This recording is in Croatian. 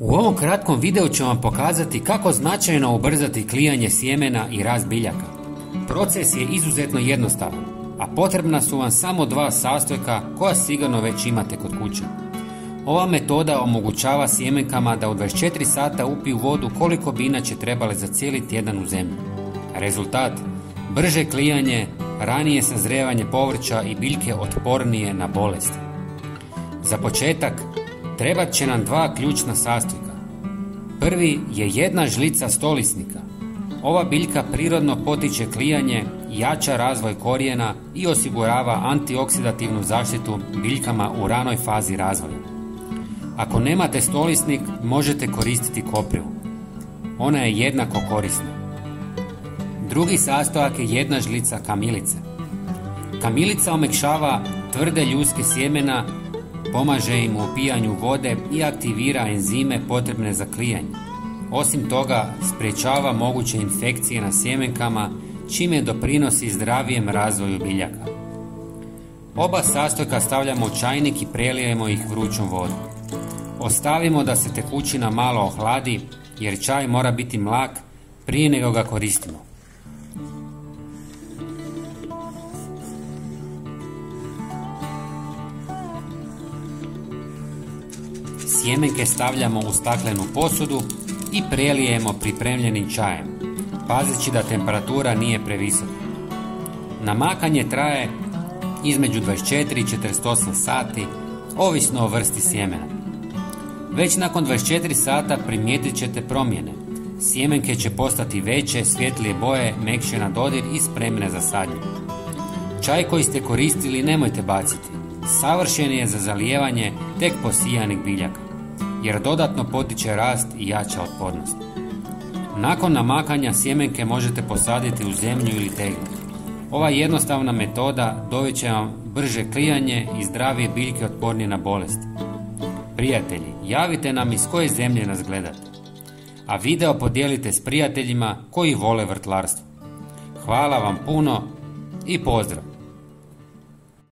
U ovom kratkom videu ću vam pokazati kako značajno ubrzati klijanje sjemena i rast biljaka. Proces je izuzetno jednostavan, a potrebna su vam samo dva sastojka koja sigurno već imate kod kuće. Ova metoda omogućava sjemenkama da u 24 sata upiju vodu koliko bi inače trebale za cijeli tjedan u zemlji. Rezultat: brže klijanje, ranije sazrijevanje povrća i biljke otpornije na bolesti. Za početak trebat će nam dva ključna sastojka. Prvi je jedna žlica stolisnika. Ova biljka prirodno potiče klijanje, jača razvoj korijena i osigurava antioksidativnu zaštitu biljkama u ranoj fazi razvoja. Ako nemate stolisnik, možete koristiti koprivu. Ona je jednako korisna. Drugi sastojak je jedna žlica kamilice. Kamilica omekšava tvrde ljuske sjemena, pomaže im u upijanju vode i aktivira enzime potrebne za klijanje. Osim toga, sprječava moguće infekcije na sjemenkama, čime doprinosi zdravijem razvoju biljaka. Oba sastojka stavljamo u čajnik i prelijemo ih vrućom vodom. Ostavimo da se tekućina malo ohladi, jer čaj mora biti mlak prije nego ga koristimo. Sjemenke stavljamo u staklenu posudu i prelijemo pripremljenim čajem, pazeći da temperatura nije previsoka. Namakanje traje između 24 i 48 sati, ovisno o vrsti sjemena. Već nakon 24 sata primijetit ćete promjene. Sjemenke će postati veće, svjetlije boje, mekše na dodir i spremne za sadnju. Čaj koji ste koristili nemojte baciti. Savršen je za zalijevanje tek posijanih biljaka, jer dodatno potiče rast i jača otpornost. Nakon namakanja sjemenke možete posaditi u zemlju ili teglu. Ova jednostavna metoda dovest će vam brže klijanje i zdravije biljke otpornije na bolesti. Prijatelji, javite nam iz koje zemlje nas gledate, a video podijelite s prijateljima koji vole vrtlarstvo. Hvala vam puno i pozdrav!